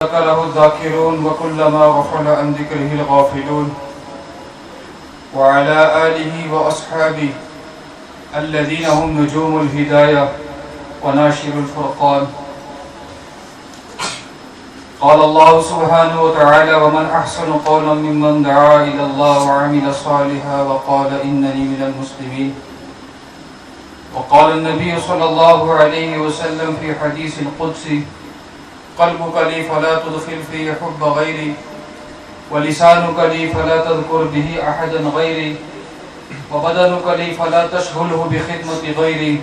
ذكره الذاكرون وكلما غفل عن ذكره الغافلون وعلى آله وأصحابه الذين هم نجوم الهداية وناشر الفرقان. قال الله سبحانه وتعالى: ومن أحسن قولا ممن دعا إلى الله وعمل صالحا وقال إنني من المسلمين. وقال النبي صلى الله عليه وسلم في حديث القدسي: قلبك لي فلا تدخل فيه حب غيري ولسانك لي فلا تذكر به أحدا غيري وبدنك لي فلا تشغله بخدمة غيري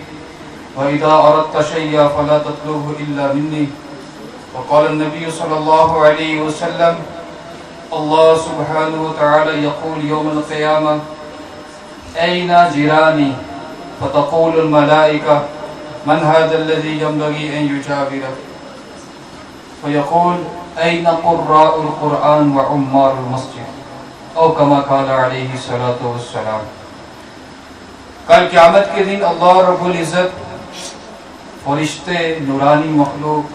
وإذا أردت شيئا فلا تطلبه إلا مني. وقال النبي صلى الله عليه وسلم: الله سبحانه وتعالى يقول يوم القيامة: أين جيراني؟ فتقول الملائكة: من هذا الذي ينبغي أن يجابره؟ فيقول: أين قراء القرآن وعمار المسجد؟ او كما قال علیہ الصلوۃ والسلام. کل قیامت کے دن اللہ رب العزت فرشتے نورانی مخلوق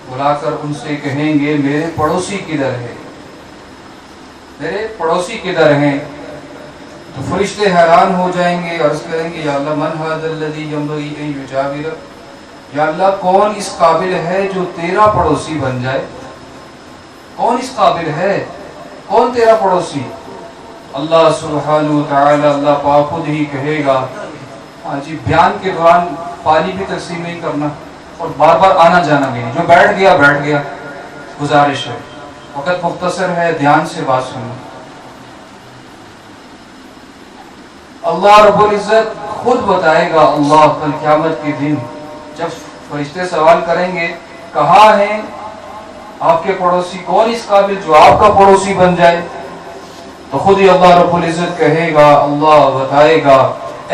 بلا کر ان سے کہیں گے: میرے پڑوسی کدھر ہے؟ میرے پڑوسی کدھر ہیں؟ تو فرشتے حیران ہو جائیں گے، عرض کریں گے: یا اللہ، من ھذا الذی ینبغی ان یجاور؟ یا اللہ، کون اس قابل ہے جو تیرا پڑوسی بن جائے؟ کون اس قابل ہے؟ کون تیرا پڑوسی؟ اللہ سبحانہ وتعالی، اللہ پاک خود ہی کہے گا. ہاں جی، بیان کے دوران پانی بھی تقسیم نہیں کرنا اور بار بار آنا جانا بھی نہیں. جو بیٹھ گیا بیٹھ گیا. گزارش ہے، وقت مختصر ہے، دھیان سے بات سننا. اللہ رب العزت خود بتائے گا، اللہ کل قیامت کے دن جب فرشتے سوال کریں گے: کہاں ہیں آپ کے پڑوسی؟ کون اس قابل جو آپ کا پڑوسی بن جائے؟ تو خود ہی اللہ رب العزت کہے گا، اللہ بتائے گا: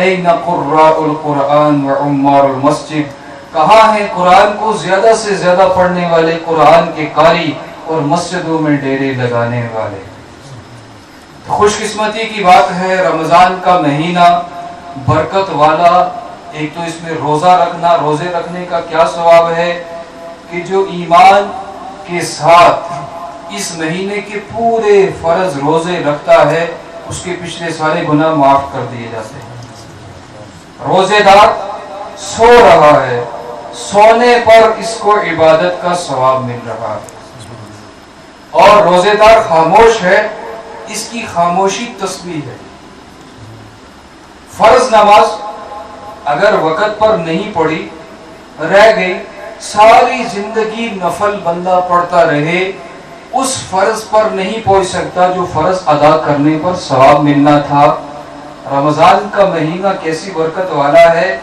این قراء القرآن وعمار المسجد؟ کہاں ہیں قرآن کو زیادہ سے زیادہ پڑھنے والے، قرآن کے قاری اور مسجدوں میں ڈیرے لگانے والے؟ خوش قسمتی کی بات ہے، رمضان کا مہینہ برکت والا. ایک تو اس میں روزہ رکھنا، روزے رکھنے کا کیا ثواب ہے کہ جو ایمان کے ساتھ اس مہینے کے پورے فرض روزے رکھتا ہے اس کے پچھلے سارے گناہ معاف کر دیے جاتے ہیں. روزے دار سو رہا ہے، سونے پر اس کو عبادت کا ثواب مل رہا ہے، اور روزے دار خاموش ہے، اس کی خاموشی تسبیح ہے. فرض نماز اگر وقت پر نہیں پڑھی، رہ گئی، ساری زندگی نفل بندہ پڑھتا رہے، اس فرض پر نہیں پہنچ سکتا جو فرض ادا کرنے پر ثواب ملنا تھا. رمضان کا مہینہ کیسی برکت والا ہے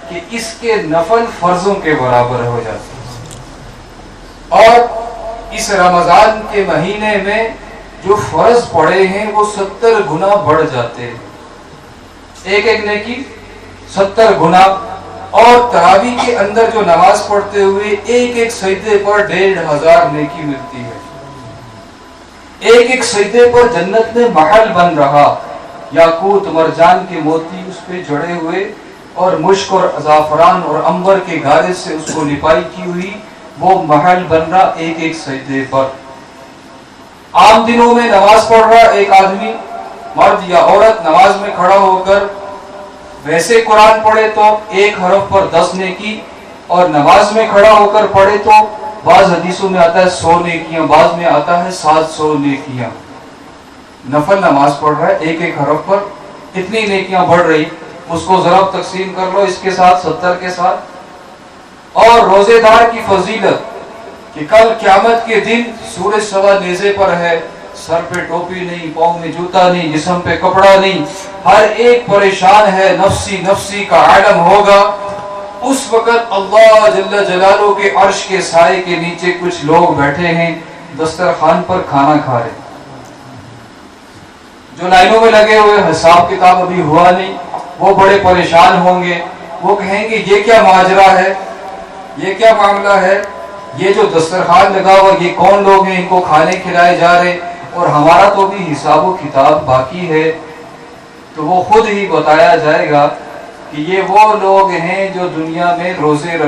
کہ اس کے نفل فرضوں کے برابر ہو جاتے ہیں، اور اس رمضان کے مہینے میں جو فرض پڑے ہیں وہ 70 گنا بڑھ جاتے ہیں. ایک ایک نیکی 70 گنا. اور تراویح کے اندر جو نماز پڑھتے ہوئے ایک ایک سجدے پر 1500 نیکی ملتی ہے. ایک ایک سجدے پر جنت میں محل بن رہا، یاقوت مرجان کے موتی اس پہ جڑے ہوئے، اور مشک اور زعفران اور عنبر کے گارے سے اس کو لپائی کی ہوئی، وہ محل بن رہا ایک ایک سجدے پر. عام دنوں میں نماز پڑھ رہا ایک آدمی، مرد یا عورت، نماز میں کھڑا ہو کر ویسے قرآن پڑھے تو ایک حرف پر 10 نیکی، اور نماز میں کھڑا ہو کر پڑھے تو بعض حدیثوں میں آتا ہے 100 نیکیاں، بعض میں آتا ہے 700 نیکیاں. نفل نماز پڑھ رہا ہے، ایک ایک حرف پر اتنی نیکیاں بڑھ رہی. اس کو ضرب تقسیم کر لو اس کے ساتھ 70 کے ساتھ. اور روزے دار کی فضیلت کہ کل قیامت کے دن سورج سوا نیزے پر ہے، سر پہ ٹوپی نہیں، پاؤں میں جوتا نہیں، جسم پہ کپڑا نہیں، ہر ایک پریشان ہے، نفسی نفسی کا عالم ہوگا. اس وقت اللہ جل جلالہ کے عرش کے سائے کے نیچے کچھ لوگ بیٹھے ہیں، دسترخوان پر کھانا کھا رہے. جو لائنوں میں لگے ہوئے، حساب کتاب ابھی ہوا نہیں، وہ بڑے پریشان ہوں گے. وہ کہیں گے: یہ کیا ماجرا ہے، یہ کیا معاملہ ہے، یہ جو دسترخوان لگا ہوا یہ کون لوگ ہیں، ان کو کھانے کھلائے جا رہے، اور ہمارا تو بھی حساب و کتاب باقی ہے. تو وہ خود ہی بتایا جائے گا کہ یہ وہ لوگ ہیں جو دنیا میں روزے